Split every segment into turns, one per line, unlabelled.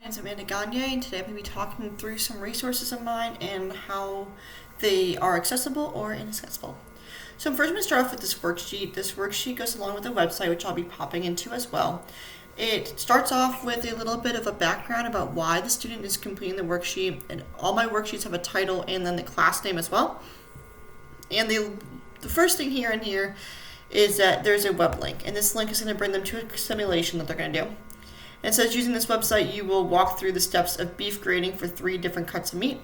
It's Amanda Gagne, and today I'm going to be talking through some resources of mine and how they are accessible or inaccessible. So I'm first going to start off with this worksheet. This worksheet goes along with the website, which I'll be popping into as well. It starts off with a little bit of a background about why the student is completing the worksheet, and all my worksheets have a title and then the class name as well. And the first thing here is that there's a web link, and this link is going to bring them to a simulation that they're going to do. It says using this website, you will walk through the steps of beef grading for 3 different cuts of meat.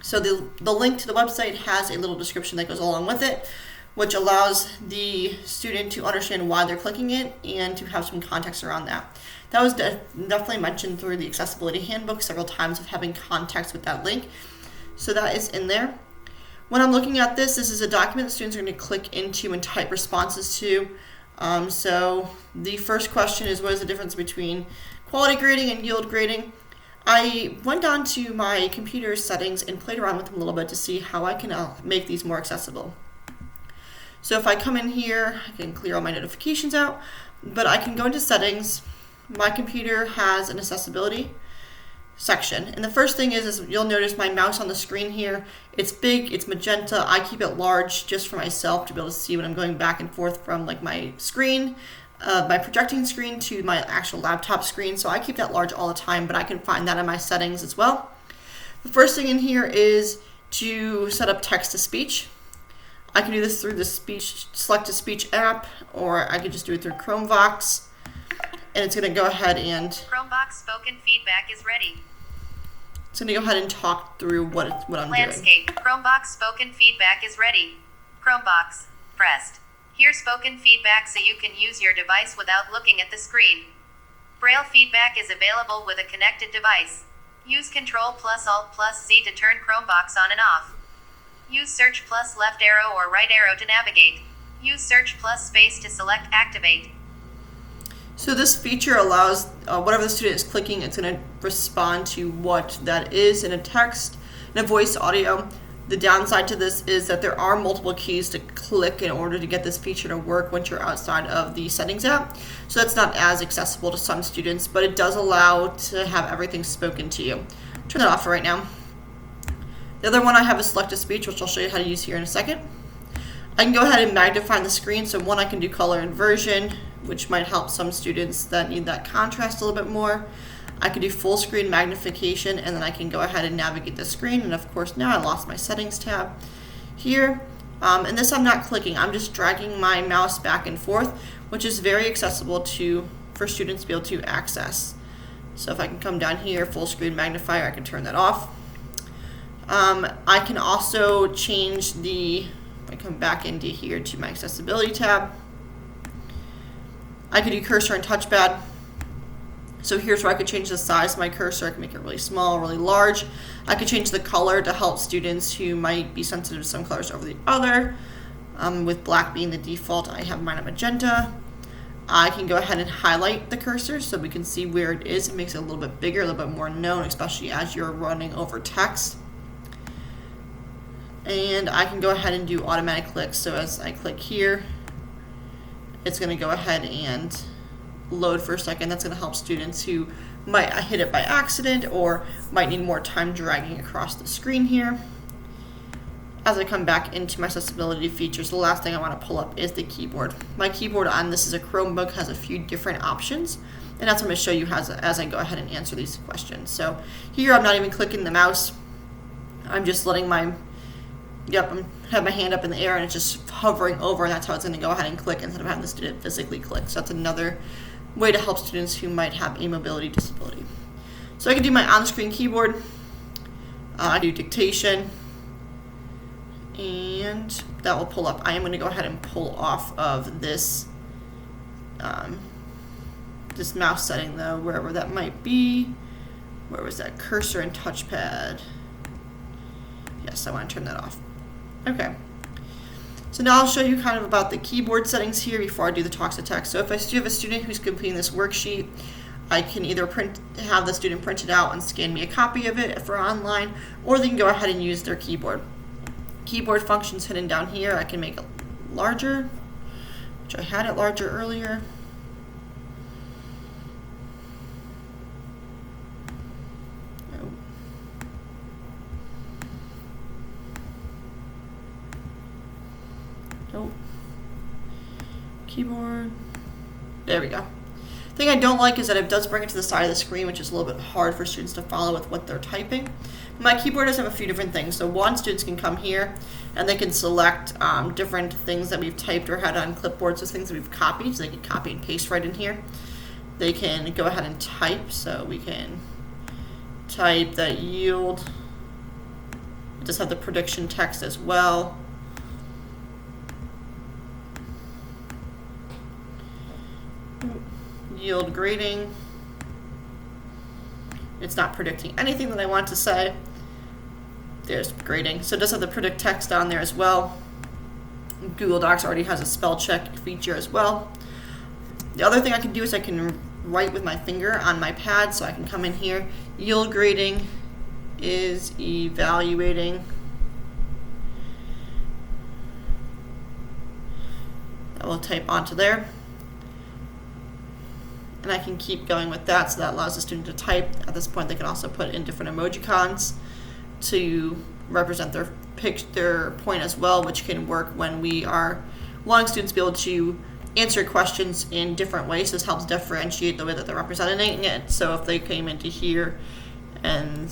So the link to the website has a little description that goes along with it, which allows the student to understand why they're clicking it and to have some context around that. That was definitely mentioned through the accessibility handbook several times of having context with that link. So that is in there. When I'm looking at this is a document that students are going to click into and type responses to. So the first question is, what is the difference between quality grading and yield grading? I went on to my computer settings and played around with them a little bit to see how I can make these more accessible. So if I come in here, I can clear all my notifications out, but I can go into settings. My computer has an accessibility section, and the first thing is you'll notice my mouse on the screen here. It's big, it's magenta. I keep it large just for myself to be able to see when I'm going back and forth from like my screen, my projecting screen to my actual laptop screen. So I keep that large all the time, but I can find that in my settings as well. The first thing in here is to set up text to speech. I can do this through the select to speech app, or I could just do it through Chromevox. And it's going to go ahead and
Chromebox spoken feedback is ready.
It's going to go ahead and talk through what I'm
Landscape.
doing.
Chromebox spoken feedback is ready. Chromebox pressed. Hear spoken feedback so you can use your device without looking at the screen. Braille feedback is available with a connected device. Use Control plus Alt plus Z to turn Chromebox on and off. Use Search plus left arrow or right arrow to navigate. Use Search plus space to select Activate.
So this feature allows whatever the student is clicking, it's going to respond to what that is in a text, in a voice audio. The downside to this is that there are multiple keys to click in order to get this feature to work once you're outside of the settings app. So that's not as accessible to some students, but it does allow to have everything spoken to you. Turn that off for right now. The other one I have is select to speech, which I'll show you how to use here in a second. I can go ahead and magnify the screen. So one, I can do color inversion, which might help some students that need that contrast a little bit more. I can do full screen magnification, and then I can go ahead and navigate the screen. And of course, now I lost my settings tab here. And this I'm not clicking, I'm just dragging my mouse back and forth, which is very accessible for students to be able to access. So if I can come down here, full screen magnifier, I can turn that off. I can also change I come back into here to my accessibility tab. I could do cursor and touchpad. So here's where I could change the size of my cursor. I can make it really small, really large. I could change the color to help students who might be sensitive to some colors over the other. With black being the default, I have mine at magenta. I can go ahead and highlight the cursor so we can see where it is. It makes it a little bit bigger, a little bit more known, especially as you're running over text. And I can go ahead and do automatic clicks. So as I click here, it's going to go ahead and load for a second. That's going to help students who might hit it by accident or might need more time dragging across the screen here. As I come back into my accessibility features, the last thing I want to pull up is the keyboard. My keyboard on this is a Chromebook, has a few different options, and that's what I'm going to show you as I go ahead and answer these questions. So here I'm not even clicking the mouse. I'm just letting I have my hand up in the air and it's just hovering over, and that's how it's going to go ahead and click instead of having the student physically click. So that's another way to help students who might have a mobility disability. So I can do my on-screen keyboard, I do dictation, and that will pull up. I am going to go ahead and pull off of this this mouse setting though, wherever that might be. Where was that? Cursor and touchpad. Yes, I want to turn that off. Okay. So now I'll show you kind of about the keyboard settings here before I do the talk to text. So if I do have a student who's completing this worksheet, I can either have the student print it out and scan me a copy of it for online, or they can go ahead and use their keyboard. Keyboard functions hidden down here. I can make it larger, which I had it larger earlier. keyboard. There we go. The thing I don't like is that it does bring it to the side of the screen, which is a little bit hard for students to follow with what they're typing. My keyboard does have a few different things. So one, students can come here and they can select different things that we've typed or had on clipboards, so things that we've copied, so they can copy and paste right in here. They can go ahead and type, so we can type that yield. It does have the prediction text as well. Yield grading. It's not predicting anything that I want to say. There's grading. So it does have the predict text on there as well. Google Docs already has a spell check feature as well. The other thing I can do is I can write with my finger on my pad, so I can come in here. Yield grading is evaluating. I will type onto there. And I can keep going with that, so that allows the student to type. At this point, they can also put in different emojicons to represent their point as well, which can work when we are wanting students to be able to answer questions in different ways. This helps differentiate the way that they're representing it. So if they came into here and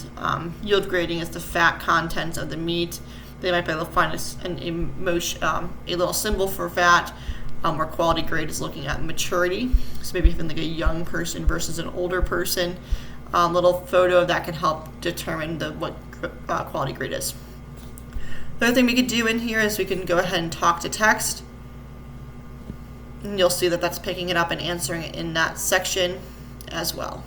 yield grading is the fat content of the meat, they might be able to find a little symbol for fat, where quality grade is looking at maturity. So maybe even like a young person versus an older person. Little photo that can help determine what quality grade is. The other thing we could do in here is we can go ahead and talk to text. And you'll see that that's picking it up and answering it in that section as well.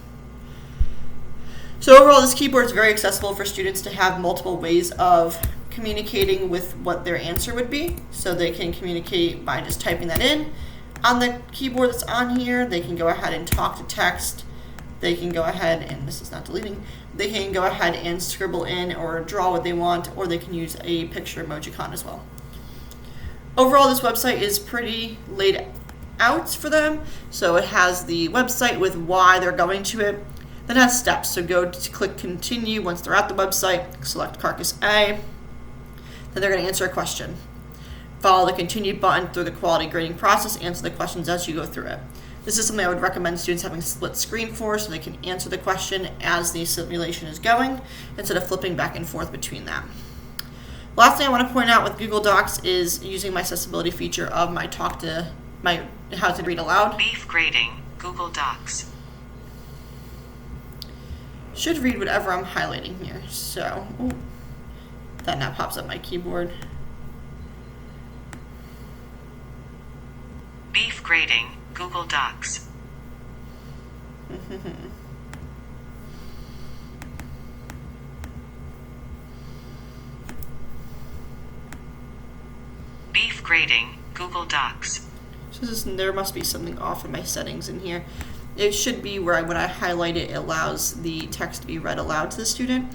So overall, this keyboard is very accessible for students to have multiple ways of communicating with what their answer would be. So they can communicate by just typing that in. On the keyboard that's on here, they can go ahead and talk to text. They can go ahead, and this is not deleting, they can go ahead and scribble in or draw what they want, or they can use a picture emojicon as well. Overall, this website is pretty laid out for them. So it has the website with why they're going to it. Then it has steps. So go to click continue once they're at the website, select Carcass A. Then they're going to answer a question. Follow the continue button through the quality grading process, answer the questions as you go through it. This is something I would recommend students having split screen for, so they can answer the question as the simulation is going instead of flipping back and forth between them. Last thing I want to point out with Google Docs is using my accessibility feature of my how to read aloud.
Beef grading, Google Docs.
Should read whatever I'm highlighting here. So that now pops up my keyboard.
Beef grading, Google Docs. Beef grading, Google Docs.
So there must be something off in my settings in here. It should be where when I highlight it, it allows the text to be read aloud to the student,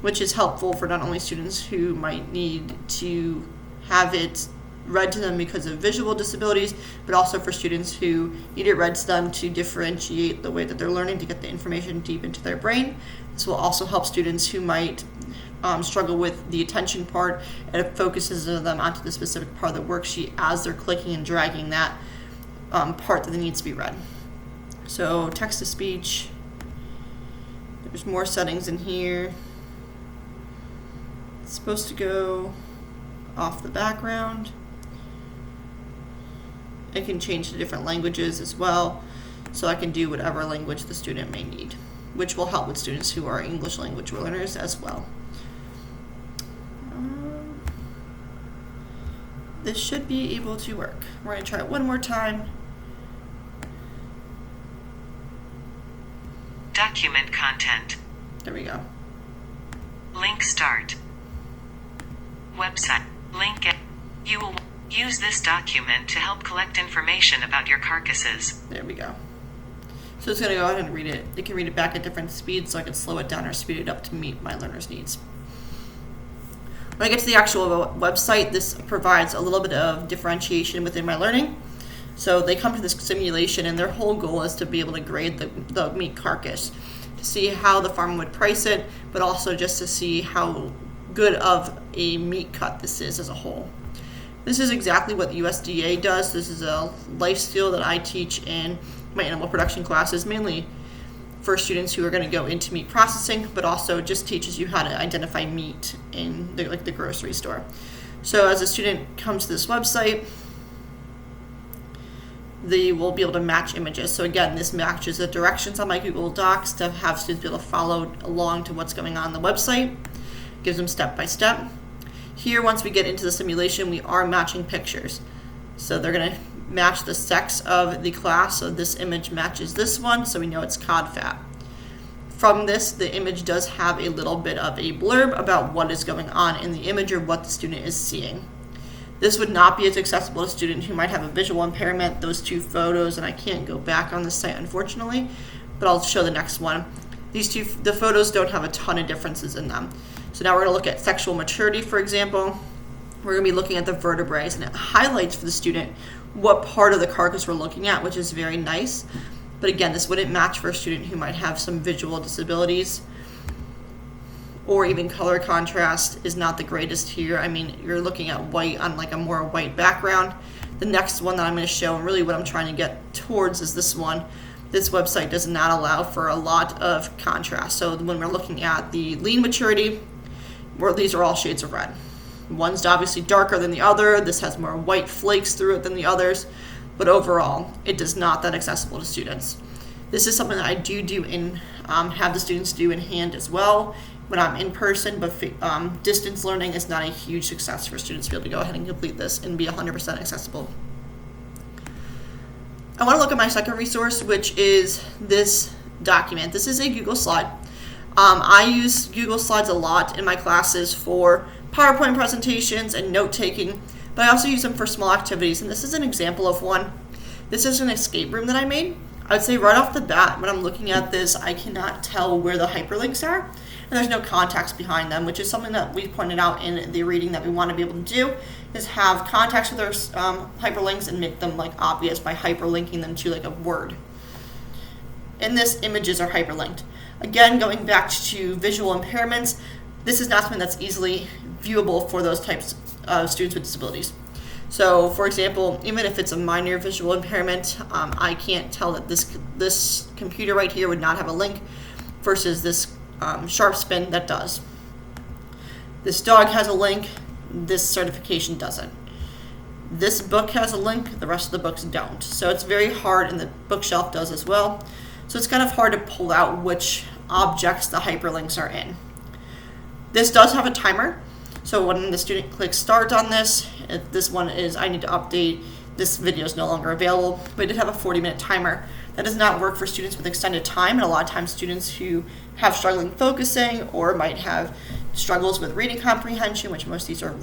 which is helpful for not only students who might need to have it read to them because of visual disabilities, but also for students who need it read to them to differentiate the way that they're learning to get the information deep into their brain. This will also help students who might struggle with the attention part, and it focuses them onto the specific part of the worksheet as they're clicking and dragging that part that needs to be read. So text to speech, there's more settings in here. It's supposed to go off the background. It can change to different languages as well, so I can do whatever language the student may need, which will help with students who are English language learners as well. This should be able to work. We're going to try it one more time.
Document content.
There we go.
Link start. Website. Link. You will use this document to help collect information about your carcasses.
There we go. So it's going to go ahead and read it. It can read it back at different speeds, so I can slow it down or speed it up to meet my learners' needs. When I get to the actual website, this provides a little bit of differentiation within my learning. So they come to this simulation, and their whole goal is to be able to grade the meat carcass, to see how the farmer would price it, but also just to see how good of a meat cut this is as a whole. This is exactly what the USDA does. This is a life skill that I teach in my animal production classes, mainly for students who are going to go into meat processing, but also just teaches you how to identify meat in the grocery store. So as a student comes to this website, they will be able to match images. So again, this matches the directions on my Google Docs to have students be able to follow along to what's going on the website. Gives them step by step. Here, once we get into the simulation, we are matching pictures. So they're going to match the sex of the class. So this image matches this one, so we know it's cod fat. From this, the image does have a little bit of a blurb about what is going on in the image or what the student is seeing. This would not be as accessible to a student who might have a visual impairment. Those two photos, and I can't go back on the site unfortunately, but I'll show the next one. The photos don't have a ton of differences in them. So now we're going to look at sexual maturity, for example. We're going to be looking at the vertebrae, and it highlights for the student what part of the carcass we're looking at, which is very nice. But again, this wouldn't match for a student who might have some visual disabilities, or even color contrast is not the greatest here. I mean, you're looking at white on like a more white background. The next one that I'm going to show, and really what I'm trying to get towards, is this one. This website does not allow for a lot of contrast. So when we're looking at the lean maturity, where these are all shades of red. One's obviously darker than the other. This has more white flakes through it than the others. But overall, it is not that accessible to students. This is something that I do in have the students do in hand as well when I'm in person, but distance learning is not a huge success for students to be able to go ahead and complete this and be 100% accessible. I want to look at my second resource, which is this document. This is a Google slide. I use Google Slides a lot in my classes for PowerPoint presentations and note-taking, but I also use them for small activities, and this is an example of one. This is an escape room that I made. I would say right off the bat, when I'm looking at this, I cannot tell where the hyperlinks are, and there's no context behind them, which is something that we pointed out in the reading that we want to be able to do, is have context with our hyperlinks and make them like obvious by hyperlinking them to like a word. In this, images are hyperlinked. Again, going back to visual impairments, this is not something that's easily viewable for those types of students with disabilities. So, for example, even if it's a minor visual impairment, I can't tell that this computer right here would not have a link versus this sharp spin that does. This dog has a link, this certification doesn't. This book has a link, the rest of the books don't. So it's very hard, and the bookshelf does as well. So it's kind of hard to pull out which objects the hyperlinks are in. This does have a timer. So when the student clicks start on this, if this one is, I need to update, this video is no longer available, but it did have a 40-minute timer. That does not work for students with extended time, and a lot of times students who have struggling focusing or might have struggles with reading comprehension, which most of these are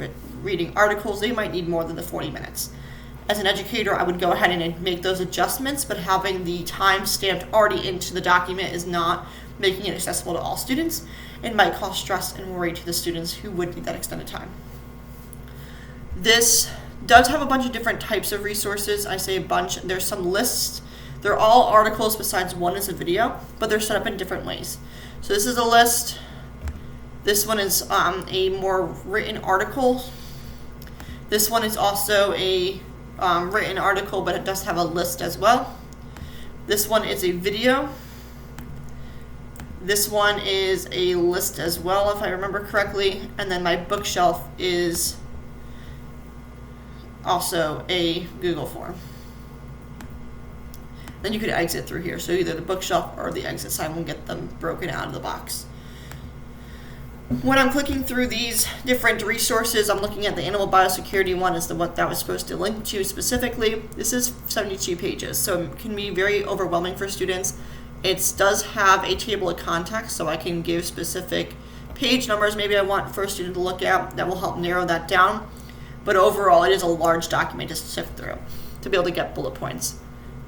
reading articles, they might need more than the 40 minutes. As an educator, I would go ahead and make those adjustments, but having the time stamped already into the document is not making it accessible to all students and might cause stress and worry to the students who would need that extended time. This does have a bunch of different types of resources. I say a bunch. There's some lists. They're all articles besides one is a video, but they're set up in different ways. So this is a list. This one is a more written article. This one is also a written article, but it does have a list as well. This one is a video. This one is a list as well, if I remember correctly. And then my bookshelf is also a Google form. Then you could exit through here. So either the bookshelf or the exit sign will get them broken out of the box. When I'm clicking through these different resources, I'm looking at the animal biosecurity one is what that was supposed to link to specifically. This is 72 pages, so it can be very overwhelming for students. It does have a table of contents, so I can give specific page numbers maybe I want for a student to look at that will help narrow that down. But overall, it is a large document to sift through to be able to get bullet points.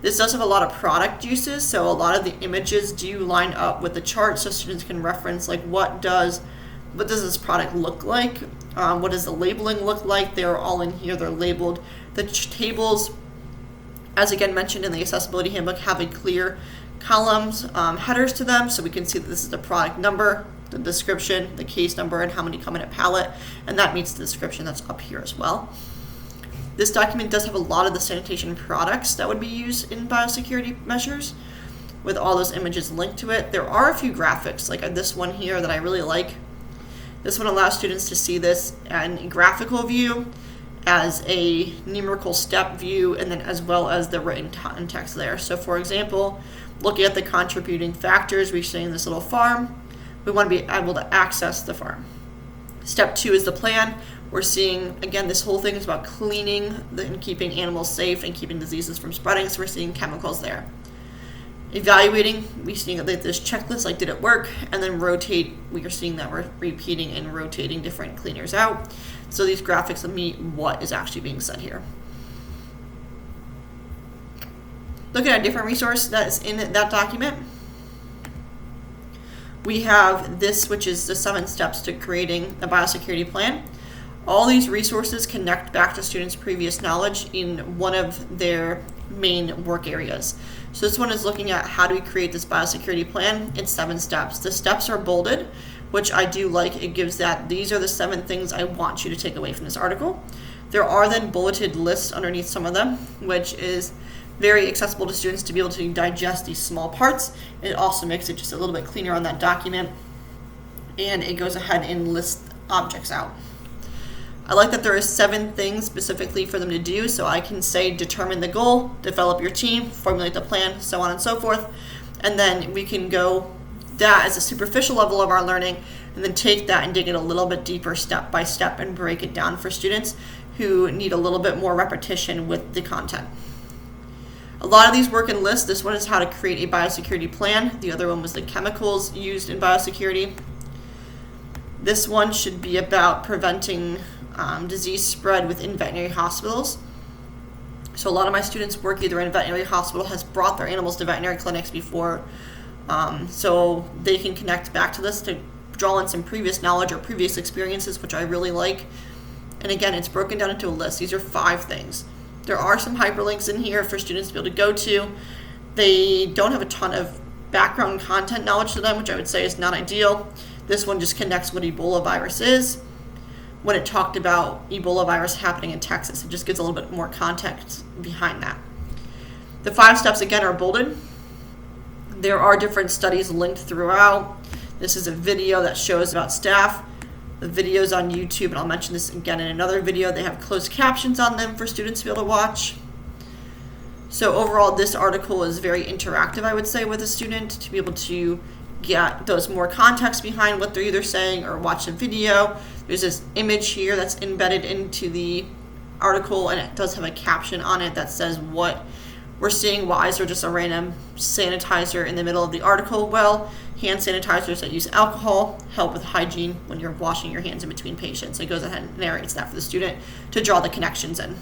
This does have a lot of product uses, so a lot of the images do line up with the chart so students can reference like what does this product look like? What does the labeling look like? They're all in here. They're labeled. The tables, as again mentioned in the accessibility handbook, have a clear columns, headers to them, so we can see that this is the product number, the description, the case number, and how many come in a pallet, and that meets the description that's up here as well. This document does have a lot of the sanitation products that would be used in biosecurity measures, with all those images linked to it. There are a few graphics, like this one here that I really like. This one allows students to see this in a graphical view, as a numerical step view, and then as well as the written text there. So for example, looking at the contributing factors, we're seeing this little farm. We want to be able to access the farm. Step 2 is the plan. We're seeing, again, this whole thing is about cleaning and keeping animals safe and keeping diseases from spreading, so we're seeing chemicals there. Evaluating, we're seeing this checklist, like did it work? And then rotate, we are seeing that we're repeating and rotating different cleaners out. So these graphics meet what is actually being said here. Looking at a different resource that is in that document, we have this, which is the 7 steps to creating a biosecurity plan. All these resources connect back to students' previous knowledge in one of their main work areas. So this one is looking at how do we create this biosecurity plan in 7 steps. The steps are bolded, which I do like. It gives that these are the 7 things I want you to take away from this article. There are then bulleted lists underneath some of them, which is very accessible to students to be able to digest these small parts. It also makes it just a little bit cleaner on that document, and it goes ahead and lists objects out. I like that there is 7 things specifically for them to do, so I can say determine the goal, develop your team, formulate the plan, so on and so forth, and then we can go that as a superficial level of our learning, and then take that and dig it a little bit deeper step by step and break it down for students who need a little bit more repetition with the content. A lot of these work in lists. This one is how to create a biosecurity plan. The other one was the chemicals used in biosecurity. This one should be about preventing disease spread within veterinary hospitals. So a lot of my students work either in a veterinary hospital, has brought their animals to veterinary clinics before, so they can connect back to this to draw in some previous knowledge or previous experiences, which I really like. And again, it's broken down into a list. These are 5 things. There are some hyperlinks in here for students to be able to go to. They don't have a ton of background content knowledge to them, which I would say is not ideal. This one just connects what Ebola virus is. When it talked about Ebola virus happening in Texas, it just gives a little bit more context behind that. The 5 steps, again, are bolded. There are different studies linked throughout. This is a video that shows about staff. The videos on YouTube, and I'll mention this again in another video, they have closed captions on them for students to be able to watch. So overall, this article is very interactive, I would say, with a student to be able to get those more context behind what they're either saying or watch a video. There's this image here that's embedded into the article, and it does have a caption on it that says what we're seeing. Why is there just a random sanitizer in the middle of the article? Well, hand sanitizers that use alcohol help with hygiene when you're washing your hands in between patients. It goes ahead and narrates that for the student to draw the connections in.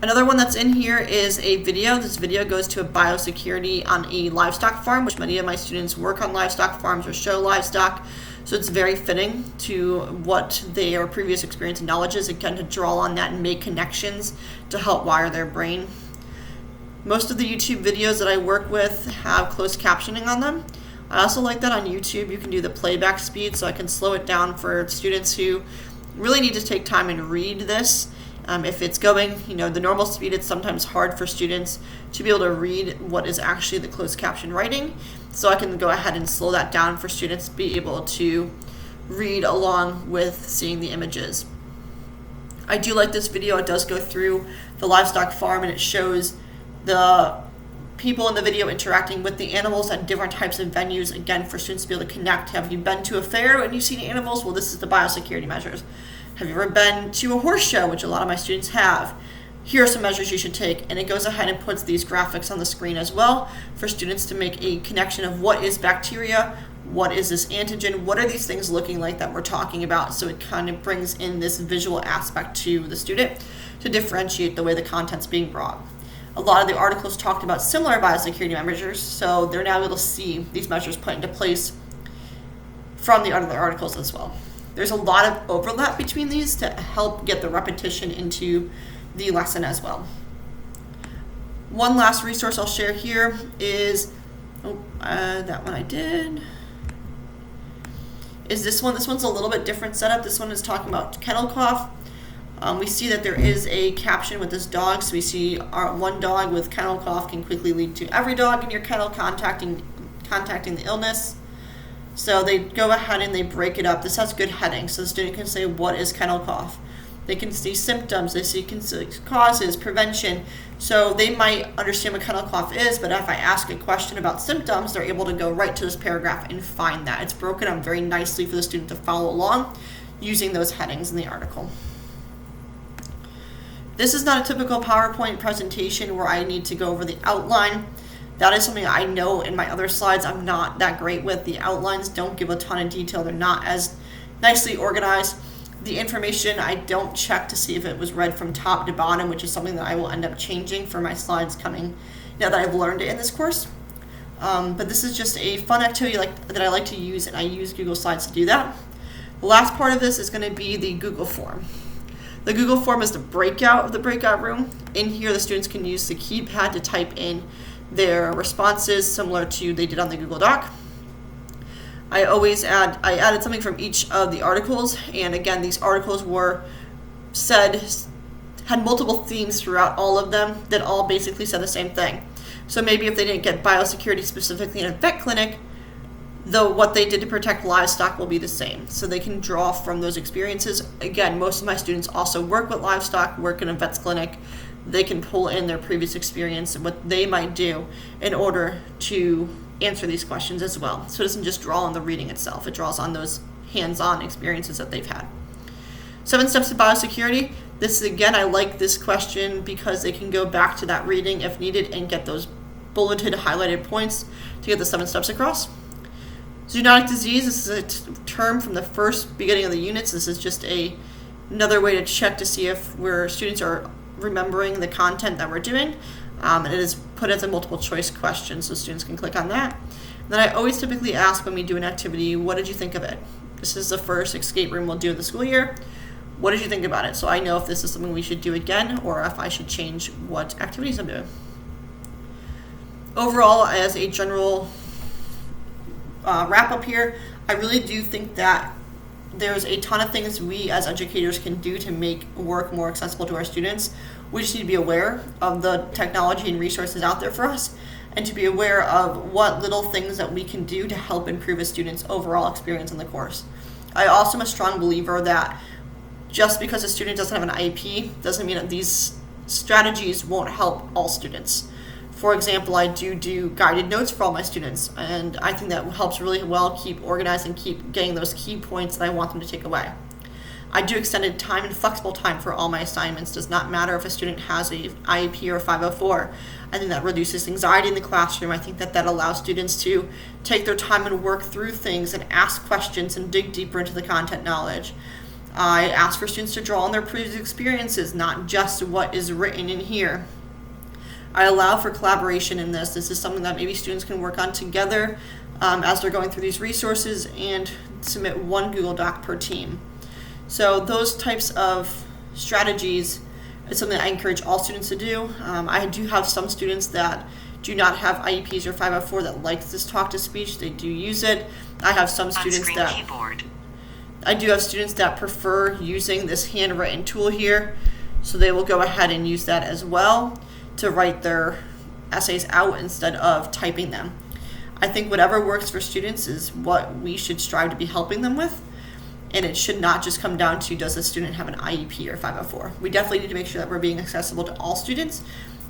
Another one that's in here is a video. This video goes to a biosecurity on a livestock farm, which many of my students work on livestock farms or show livestock. So it's very fitting to what their previous experience and knowledge is, again, to draw on that and make connections to help wire their brain. Most of the YouTube videos that I work with have closed captioning on them. I also like that on YouTube you can do the playback speed, so I can slow it down for students who really need to take time and read this. If it's going, the normal speed, it's sometimes hard for students to be able to read what is actually the closed caption writing. So I can go ahead and slow that down for students to be able to read along with seeing the images. I do like this video. It does go through the livestock farm, and it shows the people in the video interacting with the animals at different types of venues, again, for students to be able to connect. Have you been to a fair and you've seen animals? Well, this is the biosecurity measures. Have you ever been to a horse show, which a lot of my students have? Here are some measures you should take, and it goes ahead and puts these graphics on the screen as well for students to make a connection of what is bacteria, what is this antigen, what are these things looking like that we're talking about, so it kind of brings in this visual aspect to the student to differentiate the way the content's being brought. A lot of the articles talked about similar biosecurity measures, so they're now able to see these measures put into place from the other articles as well. There's a lot of overlap between these to help get the repetition into the lesson as well. One last resource I'll share here is, that one I did, is this one. This one's a little bit different setup. This one is talking about kennel cough. We see that there is a caption with this dog. So we see our one dog with kennel cough can quickly lead to every dog in your kennel contacting the illness. So they go ahead and they break it up. This has good heading, so the student can say, what is kennel cough? They can see symptoms, they see causes, prevention. So they might understand what kennel cough is, but if I ask a question about symptoms, they're able to go right to this paragraph and find that. It's broken up very nicely for the student to follow along using those headings in the article. This is not a typical PowerPoint presentation where I need to go over the outline. That is something I know in my other slides I'm not that great with. The outlines don't give a ton of detail. They're not as nicely organized. The information I don't check to see if it was read from top to bottom, which is something that I will end up changing for my slides coming now that I've learned it in this course. But this is just a fun activity that I like to use, and I use Google Slides to do that. The last part of this is going to be the Google form. The Google form is the breakout of the breakout room. In here, the students can use the keypad to type in their responses similar to they did on the Google Doc. I added something from each of the articles, and again, these articles had multiple themes throughout all of them that all basically said the same thing. So maybe if they didn't get biosecurity specifically in a vet clinic, though what they did to protect livestock will be the same. So they can draw from those experiences. Again, most of my students also work with livestock, work in a vet's clinic. They can pull in their previous experience and what they might do in order to answer these questions as well. So it doesn't just draw on the reading itself. It draws on those hands-on experiences that they've had. 7 steps to biosecurity. This, again, I like this question because they can go back to that reading if needed and get those bulleted, highlighted points to get the 7 steps across. Zoonotic disease, this is a term from the first beginning of the units. This is just another way to check to see if students are remembering the content that we're doing. And it is put as a multiple choice question, so students can click on that. And then I always typically ask when we do an activity, what did you think of it? This is the first escape room we'll do of the school year. What did you think about it? So I know if this is something we should do again or if I should change what activities I'm doing. Overall, as a general wrap up here, I really do think that there's a ton of things we as educators can do to make work more accessible to our students. We just need to be aware of the technology and resources out there for us and to be aware of what little things that we can do to help improve a student's overall experience in the course. I also am a strong believer that just because a student doesn't have an IEP doesn't mean that these strategies won't help all students. For example, I do guided notes for all my students, and I think that helps really well keep organized and keep getting those key points that I want them to take away. I do extended time and flexible time for all my assignments. Does not matter if a student has a IEP or a 504. I think that reduces anxiety in the classroom. I think that allows students to take their time and work through things and ask questions and dig deeper into the content knowledge. I ask for students to draw on their previous experiences, not just what is written in here. I allow for collaboration in this. This is something that maybe students can work on together as they're going through these resources and submit one Google Doc per team. So those types of strategies is something that I encourage all students to do. I do have some students that do not have IEPs or 504 that like this talk-to-speech. They do use it. I have some students I do have students that prefer using this handwritten tool here, so they will go ahead and use that as well to write their essays out instead of typing them. I think whatever works for students is what we should strive to be helping them with, and it should not just come down to does the student have an IEP or 504. We definitely need to make sure that we're being accessible to all students,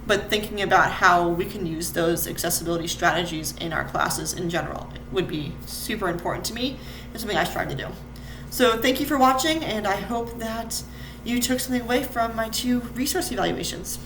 but thinking about how we can use those accessibility strategies in our classes in general would be super important to me and something I strive to do. So thank you for watching, and I hope that you took something away from my 2 resource evaluations.